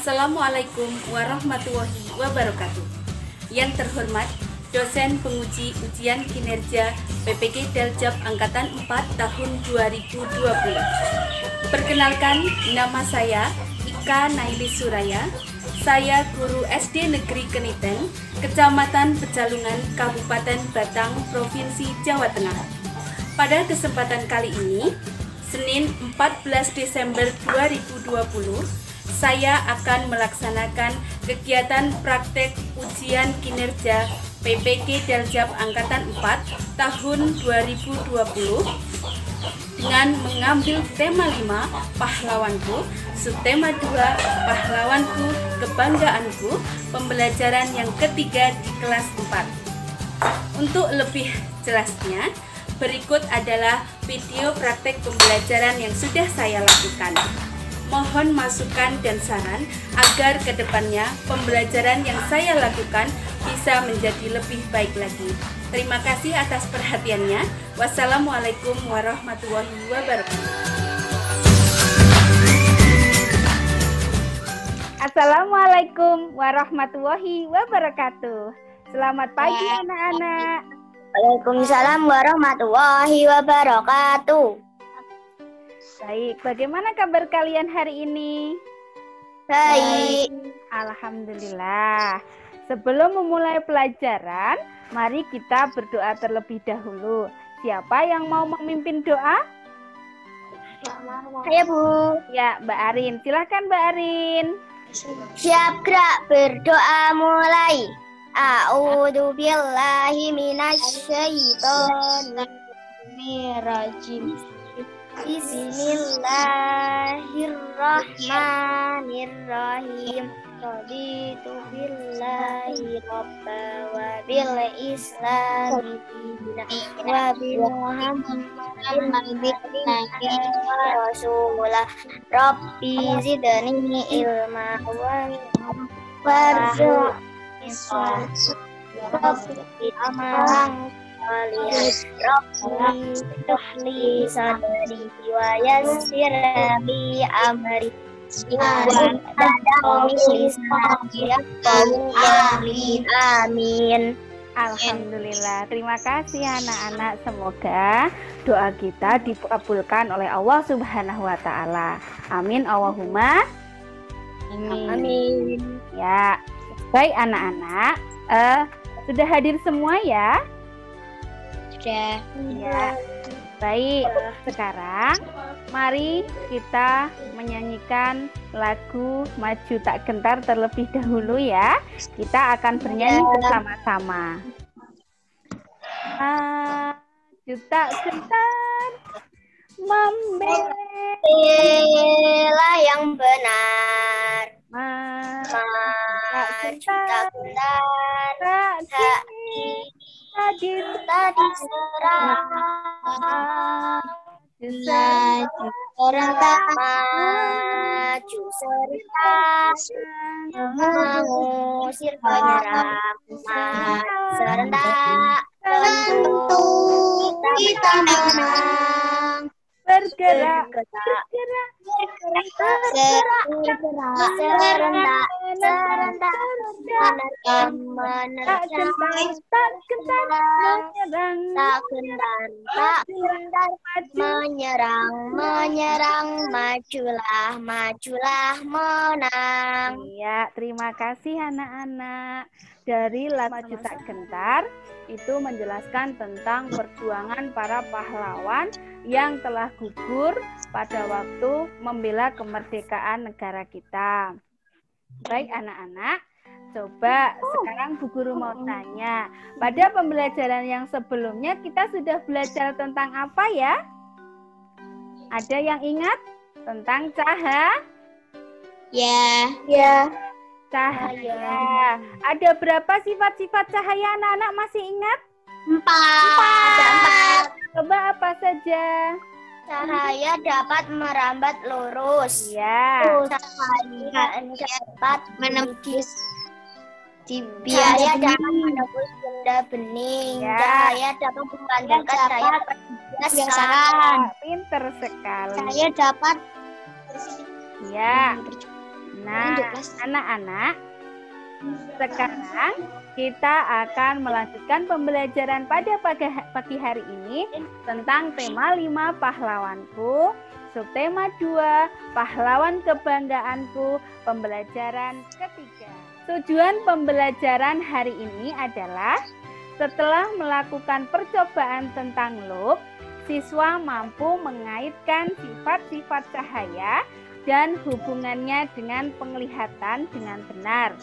Assalamualaikum warahmatullahi wabarakatuh. Yang terhormat dosen penguji ujian kinerja PPG Daljab Angkatan 4 tahun 2020. Perkenalkan, nama saya Ika Naili Suraya. Saya guru SD Negeri Keniten, Kecamatan Pecalungan, Kabupaten Batang, Provinsi Jawa Tengah. Pada kesempatan kali ini, Senin 14 Desember 2020, saya akan melaksanakan kegiatan praktek ujian kinerja PPG Daljab Angkatan 4 tahun 2020 dengan mengambil tema 5, pahlawanku, subtema 2, pahlawanku, kebanggaanku, pembelajaran yang ketiga di kelas 4. Untuk lebih jelasnya, berikut adalah video praktek pembelajaran yang sudah saya lakukan. Mohon masukan dan saran agar kedepannya pembelajaran yang saya lakukan bisa menjadi lebih baik lagi. Terima kasih atas perhatiannya. Wassalamualaikum warahmatullahi wabarakatuh. Assalamualaikum warahmatullahi wabarakatuh. Selamat pagi anak-anak. Waalaikumsalam warahmatullahi wabarakatuh. Baik, bagaimana kabar kalian hari ini? Baik. Alhamdulillah. Sebelum memulai pelajaran, mari kita berdoa terlebih dahulu. Siapa yang mau memimpin doa? Saya Bu. Ya, Mbak Arin. Silakan Mbak Arin. Siap gerak, berdoa mulai. A'udzu billahi minasyaitonir rajim. Bismillahirrahmanirrahim. Raditu billahi rabba wa bil islami wa bi Muhammadin rasulullah. Rabbi zidni ilma warzuqni Rabbi amalan Rabbi shrahli sadri wa yassir li amri amin. Alhamdulillah. Terima kasih anak-anak. Semoga doa kita dikabulkan oleh Allah Subhanahu wa taala. Amin Allahumma Amin. Ya. Baik anak-anak, sudah hadir semua ya? Sudah. Ya. Baik, sekarang mari kita menyanyikan lagu Maju Tak Gentar terlebih dahulu ya. Kita akan bernyanyi bersama-sama. Maju tak gentar membela yang benar. Maju tak gentar tadi serang serentak maju serentak mengusir penyerang serentak tentu kita menang. bergerak serentak menyerang majulah menang. Ya, terima kasih anak-anak. Dari lagu Tak Gentar itu menjelaskan tentang perjuangan para pahlawan yang telah gugur pada waktu membela kemerdekaan negara kita. Baik anak-anak, coba sekarang Bu Guru mau tanya, pada pembelajaran yang sebelumnya kita sudah belajar tentang apa ya? Ada yang ingat tentang cahaya? Ya. Cahaya. Ada berapa sifat-sifat cahaya anak-anak masih ingat? 4. Coba apa saja? Cahaya dapat merambat lurus. Ya. Cahaya dapat menembus cahaya dapat menembus benda bening. Ya. Cahaya dapat membangkitkan rakyat perhiasan. Pinter sekali. Cahaya dapat Ya. Nah, Anak-anak, sekarang kita akan melanjutkan pembelajaran pada pagi hari ini tentang tema 5 pahlawanku, subtema 2 pahlawan kebanggaanku, pembelajaran ketiga. Tujuan pembelajaran hari ini adalah setelah melakukan percobaan tentang loop, siswa mampu mengaitkan sifat-sifat cahaya dan hubungannya dengan penglihatan dengan benar.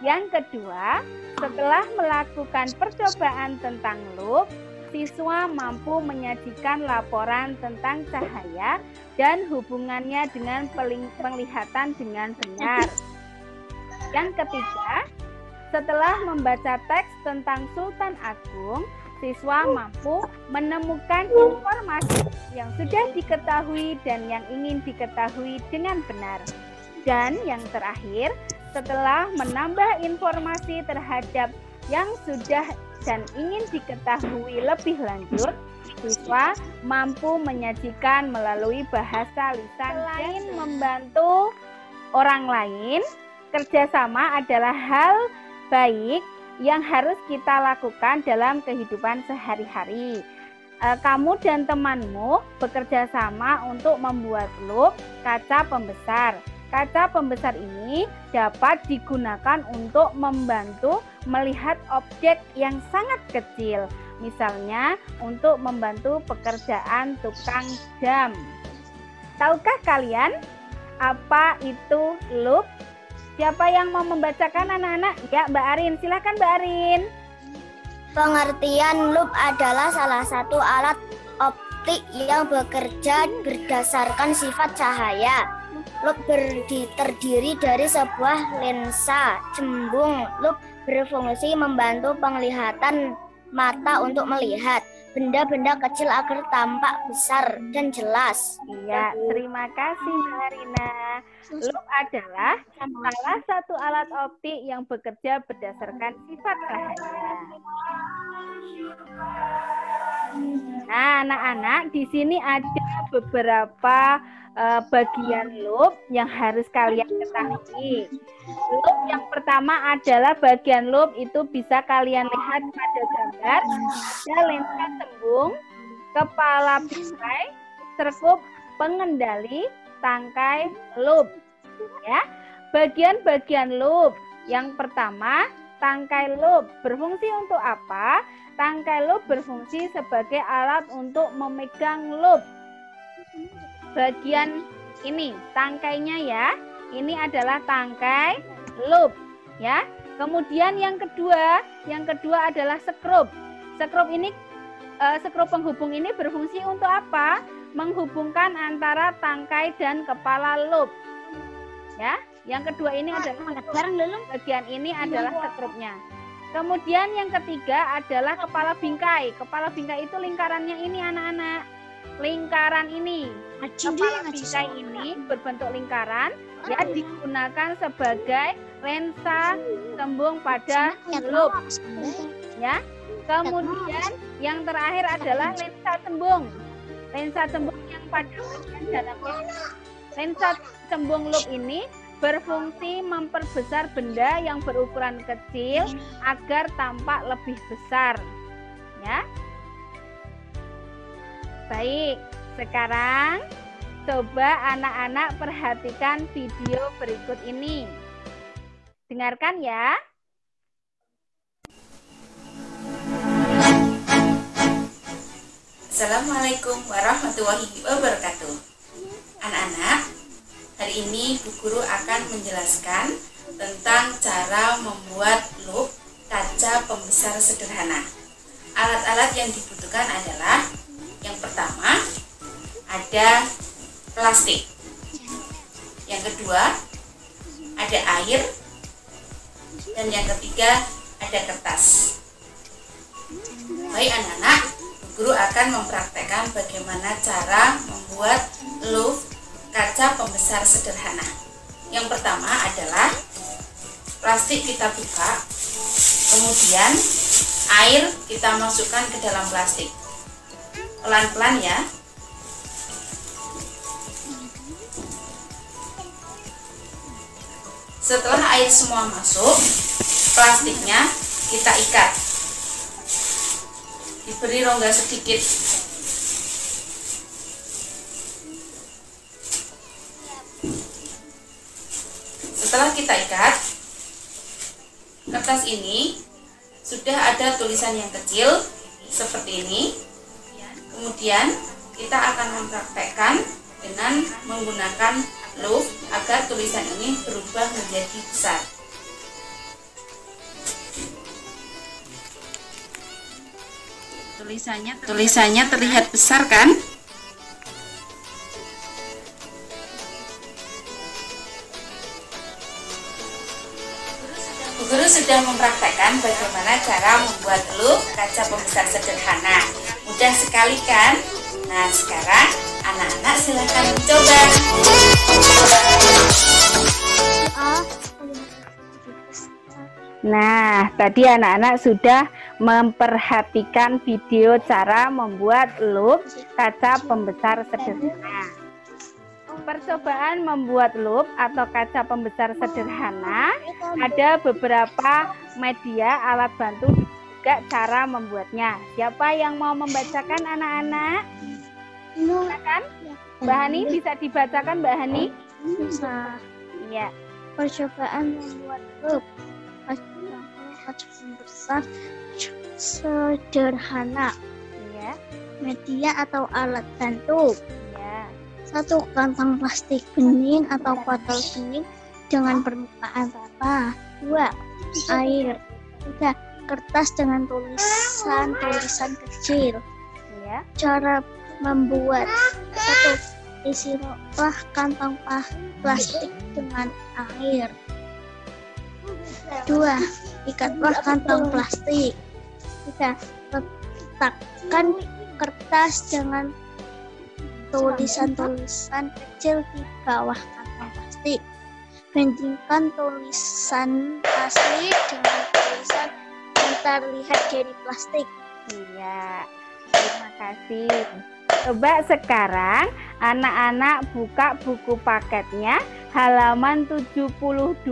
Yang kedua, setelah melakukan percobaan tentang loop, siswa mampu menyajikan laporan tentang cahaya dan hubungannya dengan penglihatan dengan benar. Yang ketiga, setelah membaca teks tentang Sultan Agung, siswa mampu menemukan informasi yang sudah diketahui dan yang ingin diketahui dengan benar. Dan yang terakhir, setelah menambah informasi terhadap yang sudah dan ingin diketahui lebih lanjut, siswa mampu menyajikan melalui bahasa lisan. Selain membantu orang lain, kerjasama adalah hal baik yang harus kita lakukan dalam kehidupan sehari-hari. Kamu dan temanmu bekerja sama untuk membuat loop kaca pembesar. Kaca pembesar ini dapat digunakan untuk membantu melihat objek yang sangat kecil. Misalnya untuk membantu pekerjaan tukang jam. Tahukah kalian apa itu loop? Siapa yang mau membacakan anak-anak? Ya, Mbak Arin. Silakan Mbak Arin. Pengertian loop adalah salah satu alat optik yang bekerja berdasarkan sifat cahaya. Loop terdiri dari sebuah lensa cembung. Loop berfungsi membantu penglihatan mata untuk melihat benda-benda kecil agar tampak besar dan jelas. Iya, terima kasih Mbak Arina. Loop adalah salah satu alat optik yang bekerja berdasarkan sifat cahaya. Nah, anak-anak, di sini ada beberapa bagian loop yang harus kalian ketahui. Loop yang pertama adalah bagian loop itu bisa kalian lihat pada gambar. Ada lensa tembung, kepala bingkai, serkup pengendali, tangkai loop. Ya, bagian-bagian loop. Yang pertama, tangkai loop berfungsi untuk apa? Tangkai loop berfungsi sebagai alat untuk memegang loop. Bagian ini tangkainya ya, ini adalah tangkai loop ya. Kemudian yang kedua adalah skrup. Skrup penghubung ini berfungsi untuk apa? Menghubungkan antara tangkai dan kepala loop ya. Yang kedua ini adalah bagian ini adalah skrupnya. Kemudian yang ketiga adalah kepala bingkai. Kepala bingkai itu lingkarannya ini anak-anak. Lingkaran ini, kepala bingkai ini berbentuk lingkaran ya, digunakan sebagai lensa tembung pada loop ya. Kemudian yang terakhir adalah lensa tembung. Lensa tembung yang pada bagian dalamnya. Lensa tembung loop ini berfungsi memperbesar benda yang berukuran kecil agar tampak lebih besar ya. Baik, sekarang coba anak-anak perhatikan video berikut ini. Dengarkan ya. Assalamualaikum warahmatullahi wabarakatuh. Anak-anak, hari ini Bu Guru akan menjelaskan tentang cara membuat loop kaca pembesar sederhana. Alat-alat yang dibutuhkan adalah yang pertama ada plastik, yang kedua ada air, dan yang ketiga ada kertas. Baik anak-anak, Bu Guru akan mempraktekkan bagaimana cara membuat loop kaca pembesar sederhana. Yang pertama adalah plastik kita buka, kemudian air kita masukkan ke dalam plastik. Pelan-pelan ya. Setelah air semua masuk, plastiknya kita ikat. Diberi rongga sedikit. Setelah kita ikat, kertas ini sudah ada tulisan yang kecil seperti ini. Kemudian kita akan mempraktekkan dengan menggunakan loop agar tulisan ini berubah menjadi besar. Tulisannya terlihat besar kan? Bu Guru sudah mempraktekkan bagaimana cara membuat loop kaca pembesar sederhana. Mudah sekali kan? Nah, sekarang anak-anak silakan mencoba. Nah, tadi anak-anak sudah memperhatikan video cara membuat loop kaca pembesar sederhana. Percobaan membuat loop atau kaca pembesar sederhana ada beberapa media alat bantu juga cara membuatnya. Siapa yang mau membacakan anak-anak? Silakan. Mbak Hani bisa dibacakan, Mbak Hani? Bisa. Iya. Percobaan membuat loop kaca pembesar sederhana. Iya. Media atau alat bantu. Iya. 1. Kantong plastik bening atau botol bening dengan permukaan rata. 2. Air. 3. Kertas dengan tulisan kecil. Iya. Cara membuat. 1. Isilah kantong plastik dengan air. 2. Ikatlah kantong plastik. 3. Letakkan kertas dengan tulisan-tulisan kecil di bawah kantong plastik. Bandingkan tulisan asli dengan tulisan yang terlihat dari plastik. Iya, terima kasih. Coba sekarang anak-anak buka buku paketnya halaman 72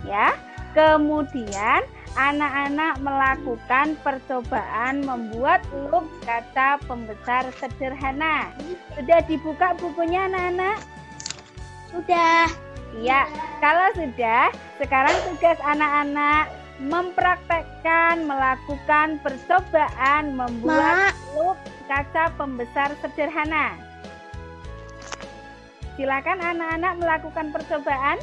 ya. Kemudian anak-anak melakukan percobaan membuat loop kaca pembesar sederhana. Sudah dibuka bukunya anak-anak? Sudah. Iya, kalau sudah, sekarang tugas anak-anak mempraktekkan melakukan percobaan membuat loop kaca pembesar sederhana. Silakan anak-anak melakukan percobaan.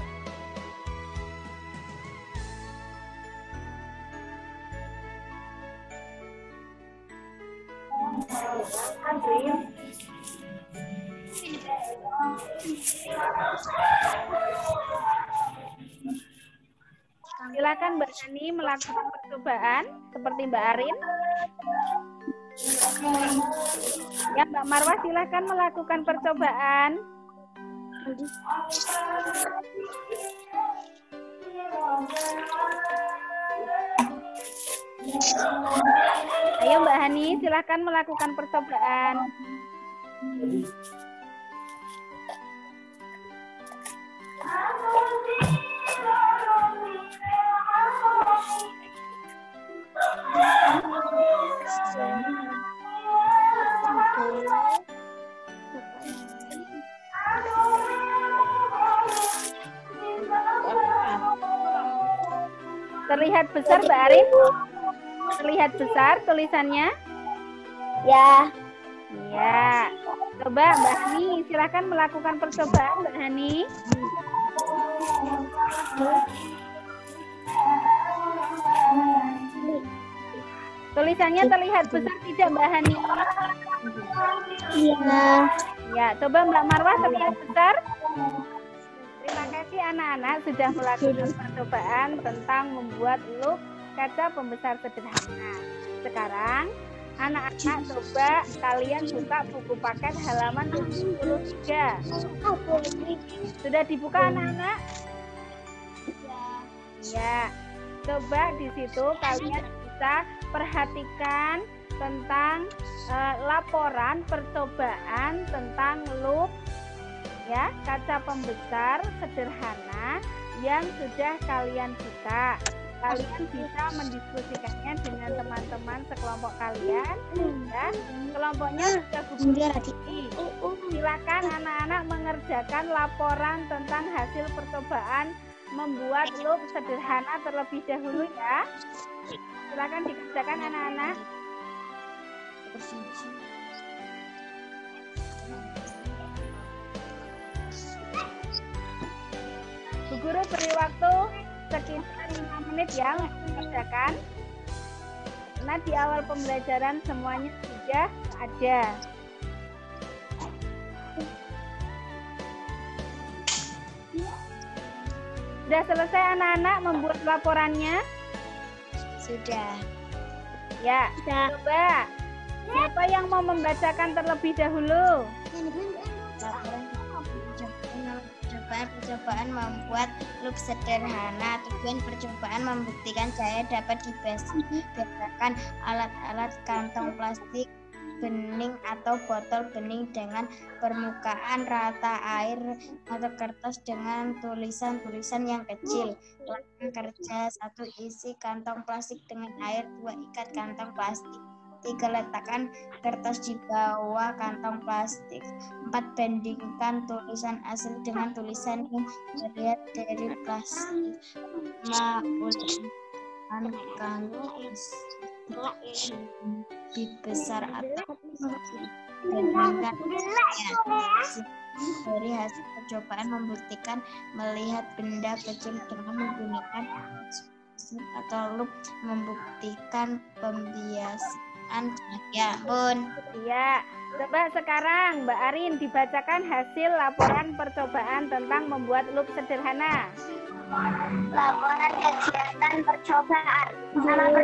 Silakan Mbak Ani melakukan percobaan seperti Mbak Arin. Ya, Mbak Marwah silakan melakukan percobaan. Ayo Mbak Hani silakan melakukan percobaan. Terlihat besar Mbak Arin? Terlihat besar tulisannya? Ya. Iya. Coba Mbak Hani silakan melakukan percobaan Mbak Hani. Tulisannya terlihat besar tidak Mbak Hani? Iya. Ya, coba Mbak Marwah terlihat besar? Terima kasih anak-anak sudah melakukan percobaan tentang membuat loop kaca pembesar sederhana. Sekarang anak-anak coba kalian buka buku paket halaman 73. Sudah dibuka anak-anak? Ya. Coba di situ kalian bisa perhatikan tentang laporan percobaan tentang loop ya kaca pembesar sederhana yang sudah kalian buka. Kalian bisa mendiskusikannya dengan teman-teman sekelompok kalian ya. Kelompoknya sudah berdiskusi. Silakan anak-anak mengerjakan laporan tentang hasil percobaan membuat loop sederhana terlebih dahulu ya. Silakan dikerjakan anak-anak. Bu Guru beri waktu sekitar 5 menit ya untuk mengerjakan. Karena di awal pembelajaran semuanya sudah ada. Sudah selesai anak-anak membuat laporannya? Sudah. Ya, coba. Siapa yang mau membacakan terlebih dahulu? Percobaan membuat loop sederhana. Tujuan percobaan membuktikan cahaya dapat dibiasakan alat-alat kantong plastik bening atau botol bening dengan permukaan rata air atau kertas dengan tulisan-tulisan yang kecil. Lakukan kerja 1. Isi kantong plastik dengan air. 2. Ikat kantong plastik. 3. Letakkan kertas di bawah kantong plastik. 4. Bandingkan tulisan asli dengan tulisan yang terlihat dari plastik. 5. Ulangi kantong lebih besar atau bandingkan dari hasil percobaan membuktikan melihat benda kecil dengan menggunakan atau loop membuktikan pembiasaan cahaya. Ya, coba sekarang Mbak Arin dibacakan hasil laporan percobaan tentang membuat loop sederhana. Laporan kegiatan percobaan. Nama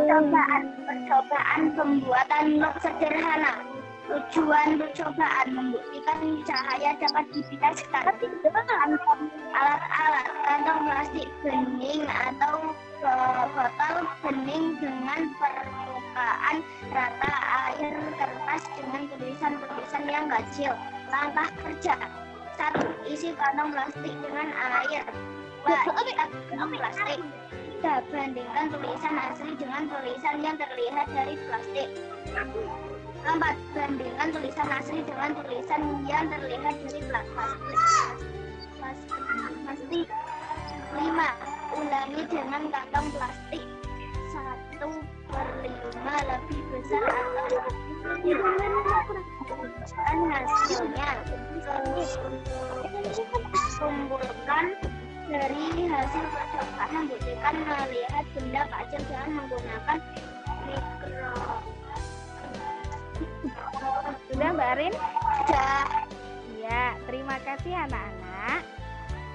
percobaan pembuatan loop sederhana. Tujuan percobaan membuktikan cahaya dapat dibiaskan. Alat-alat kantong plastik bening atau botol bening dengan permukaan rata air kertas dengan tulisan-tulisan yang kecil. Langkah kerja 1. Isi kantong plastik dengan air. 2. Ikat kantong plastik. 3. Bandingkan tulisan asli dengan tulisan yang terlihat dari plastik. 4. Bandingkan tulisan asli dengan tulisan yang terlihat dari plastik. 5. Ulangi dengan kantong plastik 1/5 lebih besar atau lebih dan hasilnya. Kumpulkan dari hasil percobaan membuktikan melihat benda kecil dengan menggunakan Sudah Mbak Arin? Sudah. Ya, terima kasih anak-anak.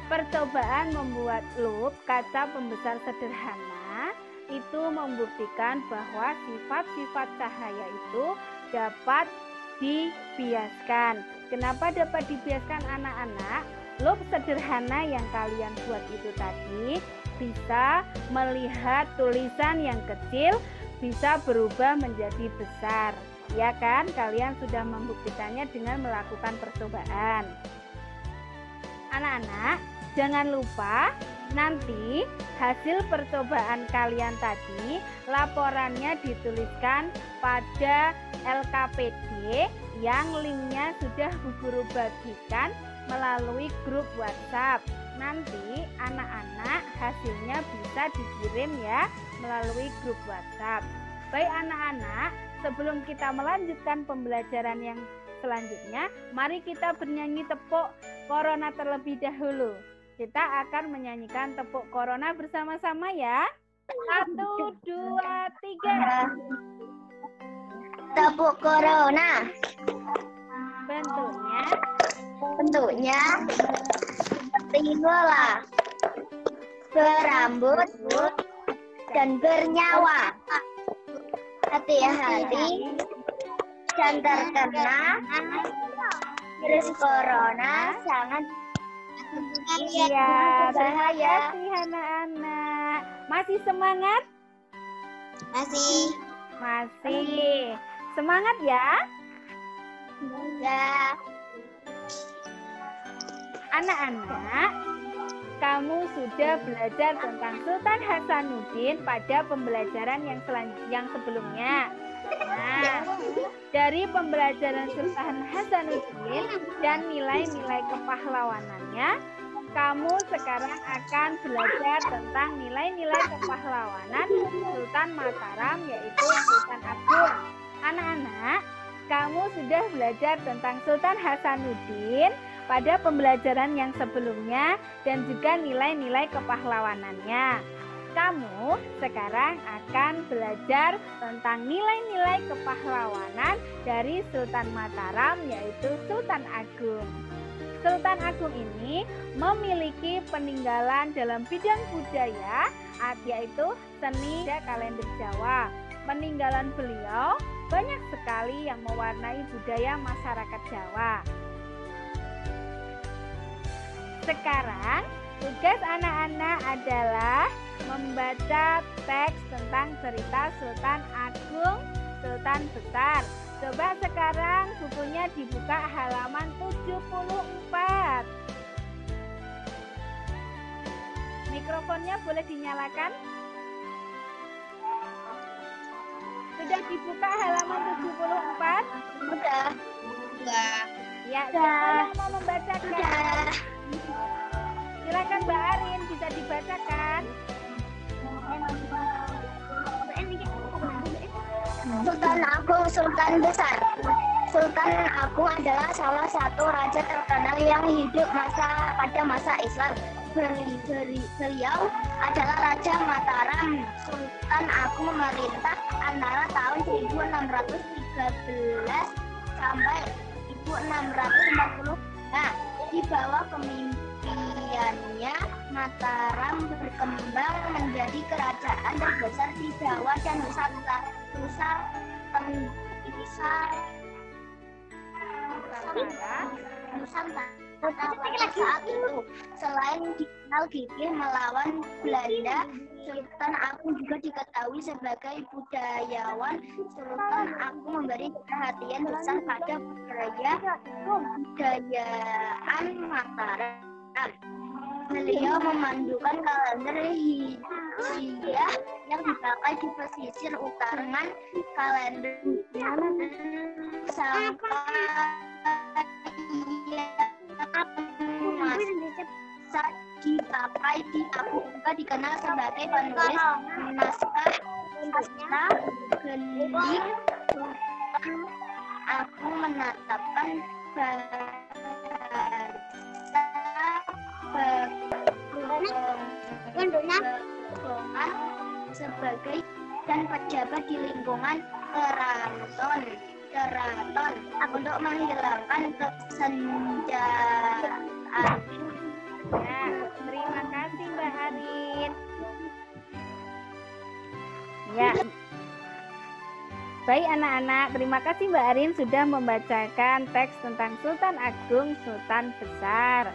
Percobaan membuat loop kaca pembesar sederhana itu membuktikan bahwa sifat-sifat cahaya itu dapat dibiaskan. Kenapa dapat dibiaskan anak-anak? Loop sederhana yang kalian buat itu tadi bisa melihat tulisan yang kecil bisa berubah menjadi besar. Ya kan? Kalian sudah membuktikannya dengan melakukan percobaan. Anak-anak, jangan lupa nanti hasil percobaan kalian tadi laporannya dituliskan pada LKPD yang linknya sudah Bu Guru bagikan melalui grup WhatsApp. Nanti anak-anak hasilnya bisa dikirim ya melalui grup WhatsApp. Baik anak-anak, sebelum kita melanjutkan pembelajaran yang selanjutnya, mari kita bernyanyi tepuk Corona terlebih dahulu. Kita akan menyanyikan tepuk Corona bersama-sama ya. 1, 2, 3. Tepuk Corona. Bentuknya seperti bola, berambut dan bernyawa. Hati-hati dan terkena virus corona sangat Iya, bahaya. terima kasih anak-anak. Masih semangat? Masih. Semangat ya. Ya. Anak-anak, kamu sudah belajar tentang Sultan Hasanuddin pada pembelajaran yang sebelumnya. Nah, dari pembelajaran Sultan Hasanuddin dan nilai-nilai kepahlawanannya, kamu sekarang akan belajar tentang nilai-nilai kepahlawanan Sultan Mataram, yaitu Sultan Agung. Anak-anak, kamu sudah belajar tentang Sultan Hasanuddin pada pembelajaran yang sebelumnya dan juga nilai-nilai kepahlawanannya. Kamu sekarang akan belajar tentang nilai-nilai kepahlawanan dari Sultan Mataram, yaitu Sultan Agung. Sultan Agung ini memiliki peninggalan dalam bidang budaya, yaitu seni dan kalender Jawa. Peninggalan beliau banyak sekali yang mewarnai budaya masyarakat Jawa. Sekarang, tugas anak-anak adalah membaca teks tentang cerita Sultan Agung, Sultan Besar. Coba sekarang bukunya dibuka halaman 74. Mikrofonnya boleh dinyalakan? Sudah dibuka halaman 74? Udah. Ya, siapa yang mau membacakan? Silakan Mbak Arin, bisa dibacakan. Sultan Agung, Sultan Besar. Sultan Agung adalah salah satu raja terkenal yang hidup pada masa Islam. Beliau adalah Raja Mataram. Sultan Agung memerintah antara tahun 1613 sampai 1640. Nah, di bawah kepemimpinannya, Mataram berkembang menjadi kerajaan terbesar di Jawa dan Nusantara saat itu. Selain dikenal gigih melawan Belanda, Sultan Agung juga diketahui sebagai budayawan. Sultan Agung memberi perhatian besar pada kebudayaan Mataram. Beliau memandukan kalender Hijriah yang dipakai di pesisir utara. Kalender sampai masa dipakai di Agung juga dikenal sebagai penulis naskah sastra Gending. Sultan Agung menetapkan bahasa sebagai dan pejabat di lingkungan keraton untuk menghilangkan kesenjangan. Ya, terima kasih Mbak Arin. Ya. Baik anak-anak, terima kasih Mbak Arin sudah membacakan teks tentang Sultan Agung, Sultan Besar.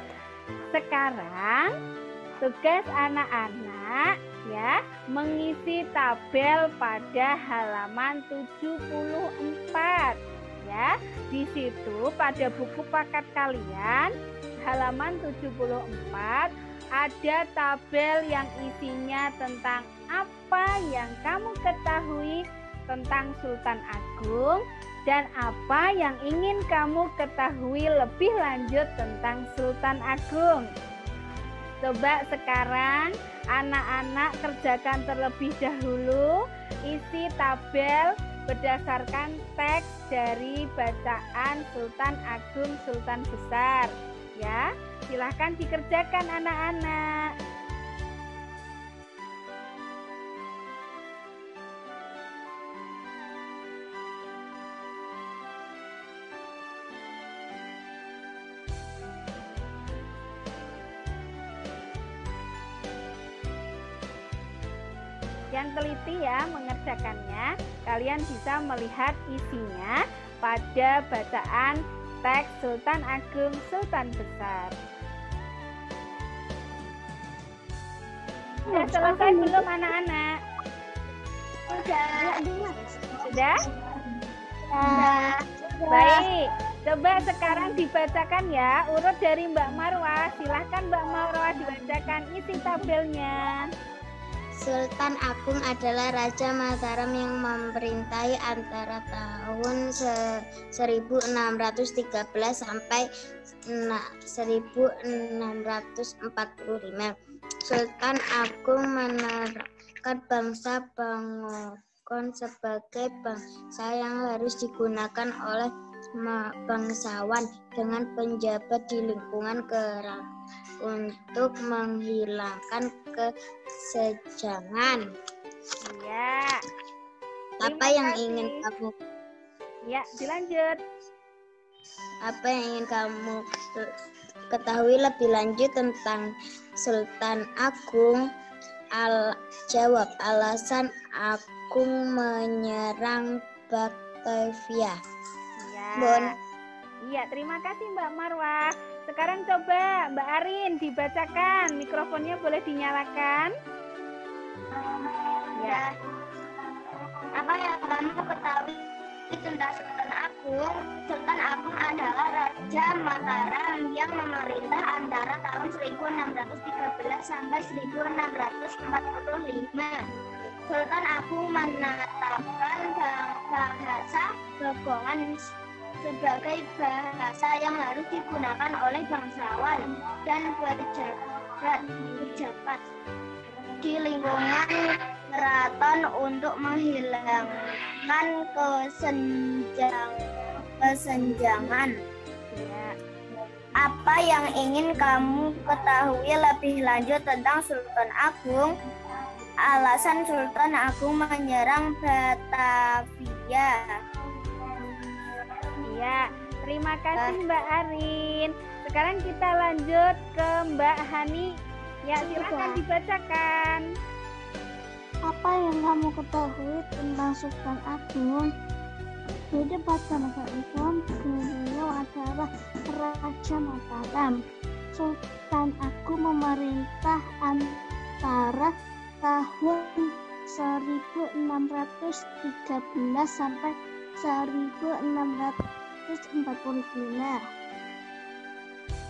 Sekarang tugas anak-anak ya mengisi tabel pada halaman 74 ya. Di situ pada buku paket kalian halaman 74 ada tabel yang isinya tentang apa yang kamu ketahui tentang Sultan Agung dan apa yang ingin kamu ketahui lebih lanjut tentang Sultan Agung. Coba sekarang anak-anak kerjakan terlebih dahulu isi tabel berdasarkan teks dari bacaan Sultan Agung, Sultan Besar. Ya, silahkan dikerjakan anak-anak. Yang teliti ya mengerjakannya, kalian bisa melihat isinya pada bacaan teks Sultan Agung, Sultan Besar. Sudah selesai belum anak-anak? Sudah. Sudah? Sudah. Baik. Coba sekarang dibacakan ya, urut dari Mbak Marwah. Silahkan Mbak Marwah dibacakan isi tabelnya. Sultan Agung adalah Raja Mataram yang memerintahi antara tahun 1613 sampai 1645. Sultan Agung menerapkan bangsa Bangokon sebagai bangsa yang harus digunakan oleh bangsawan dengan penjabat di lingkungan kerajaan untuk menghilangkan kesenjangan. Iya. Apa yang ingin kamu? Ya, dilanjut. Apa yang ingin kamu ketahui lebih lanjut tentang Sultan Agung? Jawab, alasan Agung menyerang Batavia. Iya. Iya, terima kasih Mbak Marwah. Sekarang coba Mbak Arin dibacakan. Mikrofonnya boleh dinyalakan. Ya. Apa yang kamu ketahui tentang Sultan Agung? Sultan Agung adalah Raja Mataram yang memerintah antara tahun 1613 sampai 1645. Sultan Agung menetapkan bahasa Bagongan sebagai bahasa yang harus digunakan oleh bangsawan dan pejabat di lingkungan keraton untuk menghilangkan kesenjangan. Apa yang ingin kamu ketahui lebih lanjut tentang Sultan Agung? Alasan Sultan Agung menyerang Batavia. Iya, terima kasih Mbak Arin. Sekarang kita lanjut ke Mbak Hani. Ya, silakan dibacakan. Apa yang kamu ketahui tentang Sultan Agung? Di pada masa Islam, beliau adalah Raja Mataram. Sultan Agung memerintah antara tahun 1613 sampai 1645.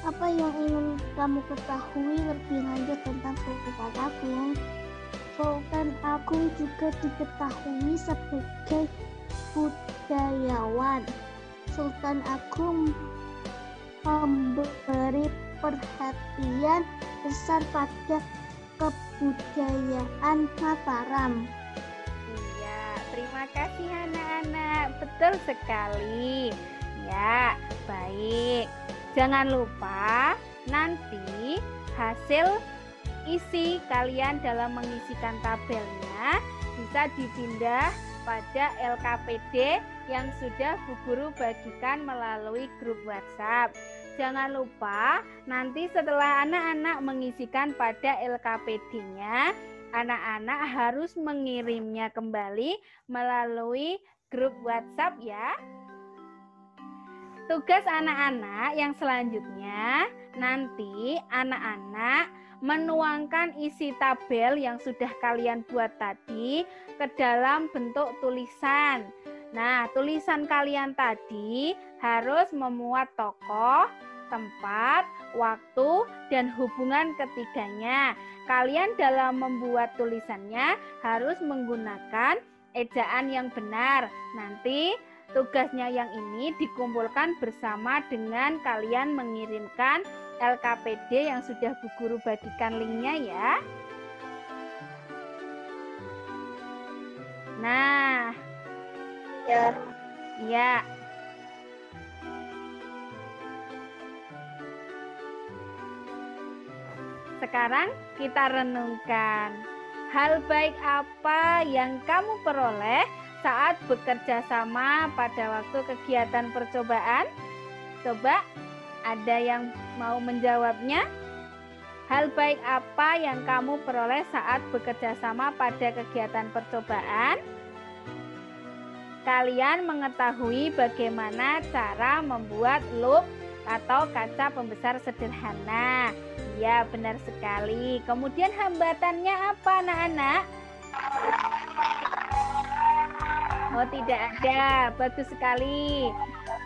Apa yang ingin kamu ketahui lebih lanjut tentang Sultan Agung? Sultan Agung juga diketahui sebagai budayawan. Sultan Agung memberi perhatian besar pada kebudayaan Mataram. Iya, terima kasih anak-anak. Betul sekali. Ya, baik. Jangan lupa nanti hasil isi kalian dalam mengisikan tabelnya bisa dipindah pada LKPD yang sudah Bu Guru bagikan melalui grup WhatsApp. Jangan lupa nanti setelah anak-anak mengisikan pada LKPD-nya, anak-anak harus mengirimnya kembali melalui grup WhatsApp ya. Tugas anak-anak yang selanjutnya, nanti anak-anak menuangkan isi tabel yang sudah kalian buat tadi ke dalam bentuk tulisan. Nah, tulisan kalian tadi harus memuat tokoh, tempat, waktu, dan hubungan ketiganya. Kalian dalam membuat tulisannya harus menggunakan ejaan yang benar. Nanti tugasnya yang ini dikumpulkan bersama dengan kalian mengirimkan LKPD yang sudah Bu Guru bagikan linknya ya. Nah, ya. Sekarang kita renungkan. Hal baik apa yang kamu peroleh saat bekerja sama pada waktu kegiatan percobaan? Coba, ada yang mau menjawabnya? Hal baik apa yang kamu peroleh saat bekerja sama pada kegiatan percobaan? Kalian mengetahui bagaimana cara membuat loop atau kaca pembesar sederhana. Ya, benar sekali. Kemudian hambatannya apa, anak-anak? Oh, tidak ada. Bagus sekali.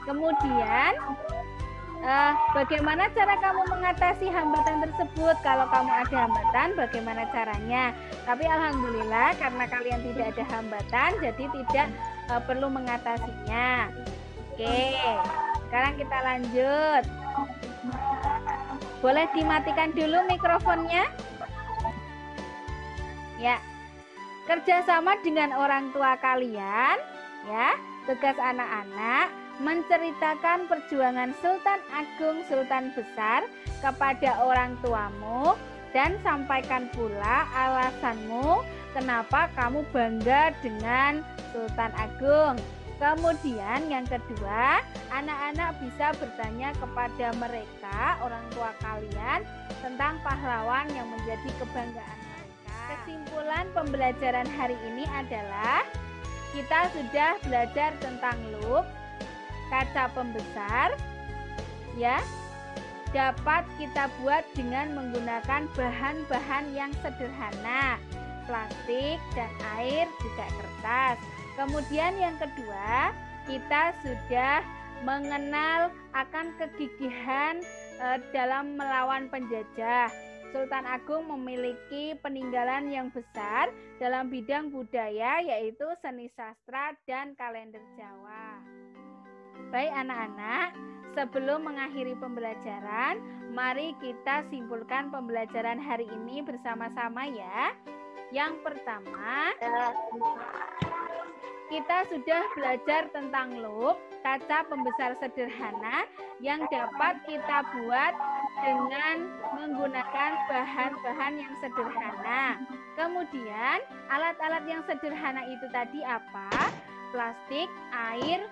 Kemudian bagaimana cara kamu mengatasi hambatan tersebut? Kalau kamu ada hambatan, bagaimana caranya? Tapi alhamdulillah karena kalian tidak ada hambatan, jadi tidak perlu mengatasinya. Oke, sekarang kita lanjut. Boleh dimatikan dulu mikrofonnya? Ya. Kerjasama dengan orang tua kalian, ya. Tugas anak-anak menceritakan perjuangan Sultan Agung Sultan Besar kepada orang tuamu dan sampaikan pula alasanmu kenapa kamu bangga dengan Sultan Agung. Kemudian yang kedua, anak-anak bisa bertanya kepada mereka, orang tua kalian, tentang pahlawan yang menjadi kebanggaan mereka. Kesimpulan pembelajaran hari ini adalah kita sudah belajar tentang loop, kaca pembesar, ya, dapat kita buat dengan menggunakan bahan-bahan yang sederhana, plastik dan air, juga kertas. Kemudian yang kedua, kita sudah mengenal akan kegigihan dalam melawan penjajah. Sultan Agung memiliki peninggalan yang besar dalam bidang budaya, yaitu seni sastra dan kalender Jawa. Baik anak-anak, sebelum mengakhiri pembelajaran, mari kita simpulkan pembelajaran hari ini bersama-sama ya. Yang pertama, kita sudah belajar tentang loop, kaca pembesar sederhana yang dapat kita buat dengan menggunakan bahan-bahan yang sederhana. Kemudian, alat-alat yang sederhana itu tadi apa? Plastik, air,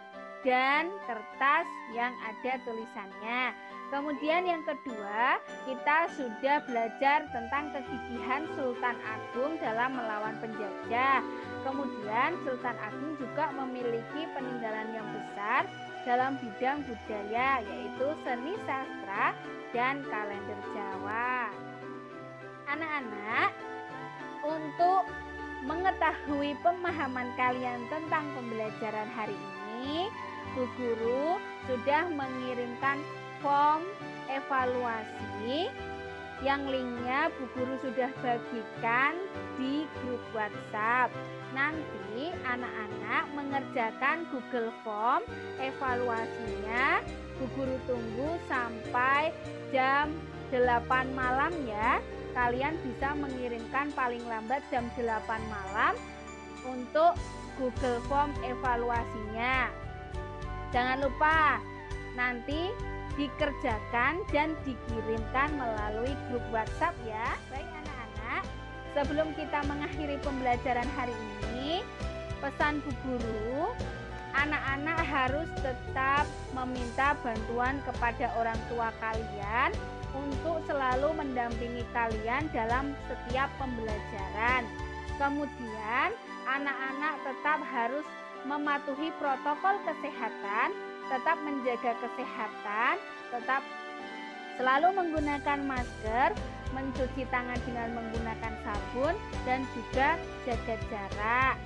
dan kertas yang ada tulisannya. Kemudian yang kedua, kita sudah belajar tentang kegigihan Sultan Agung dalam melawan penjajah. Kemudian Sultan Agung juga memiliki peninggalan yang besar dalam bidang budaya, yaitu seni sastra dan kalender Jawa. Anak-anak, untuk mengetahui pemahaman kalian tentang pembelajaran hari ini, Bu Guru sudah mengirimkan form evaluasi yang linknya Bu Guru sudah bagikan di grup WhatsApp. Nanti anak-anak mengerjakan Google Form evaluasinya. Bu Guru tunggu sampai jam 8 malam ya. Kalian bisa mengirimkan paling lambat jam 8 malam untuk Google Form evaluasinya. Jangan lupa nanti dikerjakan dan dikirimkan melalui grup WhatsApp ya. Baik anak-anak, sebelum kita mengakhiri pembelajaran hari ini, pesan Bu Guru, anak-anak harus tetap meminta bantuan kepada orang tua kalian untuk selalu mendampingi kalian dalam setiap pembelajaran. Kemudian, anak-anak tetap harus mematuhi protokol kesehatan, tetap menjaga kesehatan, tetap selalu menggunakan masker, mencuci tangan dengan menggunakan sabun, dan juga jaga jarak.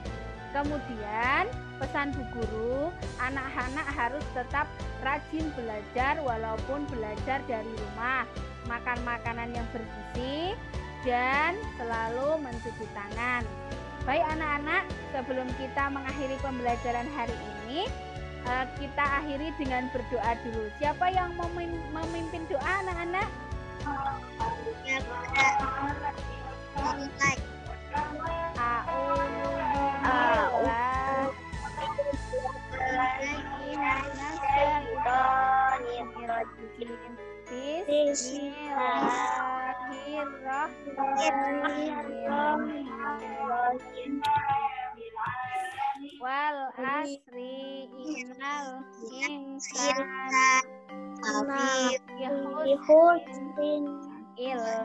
Kemudian, pesan Bu Guru, anak-anak harus tetap rajin belajar walaupun belajar dari rumah, makan makanan yang bergizi, dan selalu mencuci tangan. Baik anak-anak, sebelum kita mengakhiri pembelajaran hari ini, kita akhiri dengan berdoa dulu. Siapa yang memimpin doa anak-anak? Bismillahirrahmanirrahim. Wal asri innal insana lafi khusrin illa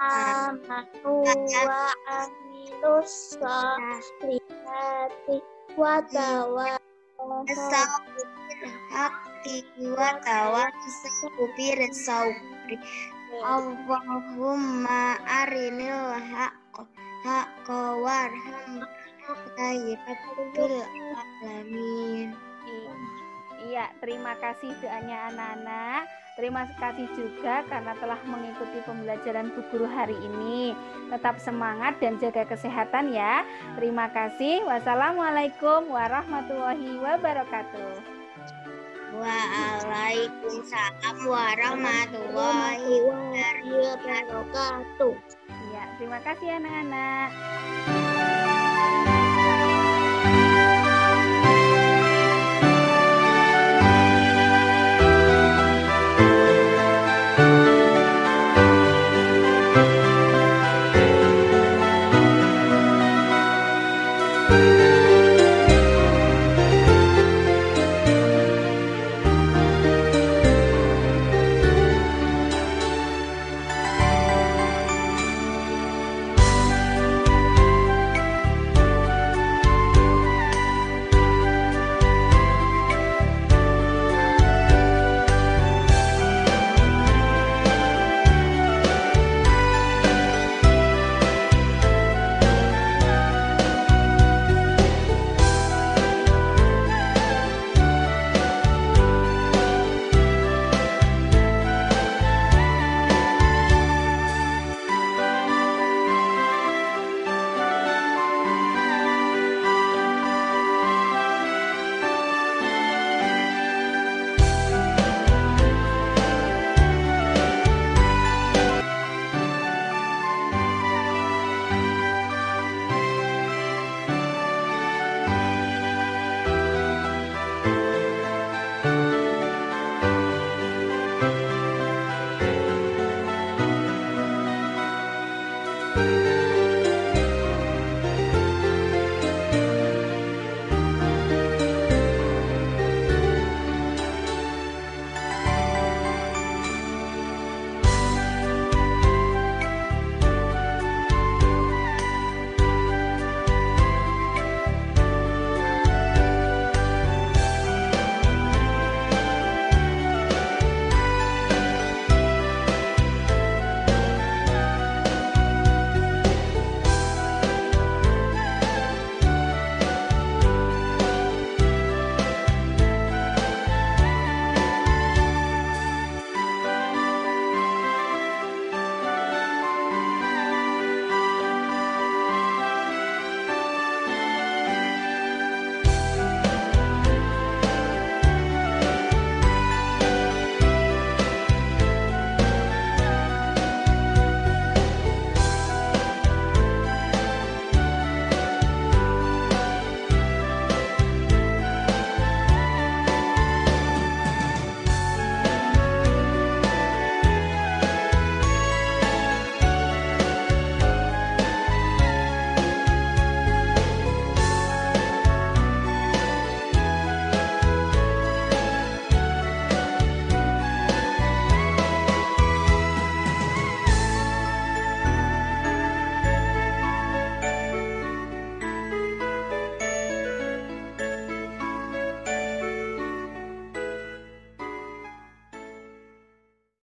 amanu wa amilus solihati wa tawassaw bis sabri. Allahumma arinil haqqa warhamna Alamin. Iya, terima kasih doanya anak-anak. Terima kasih juga karena telah mengikuti pembelajaran Bu Guru hari ini. Tetap semangat dan jaga kesehatan ya. Terima kasih. Wassalamualaikum warahmatullahi wabarakatuh. Waalaikumsalam warahmatullahi wabarakatuh. Iya, terima kasih anak-anak.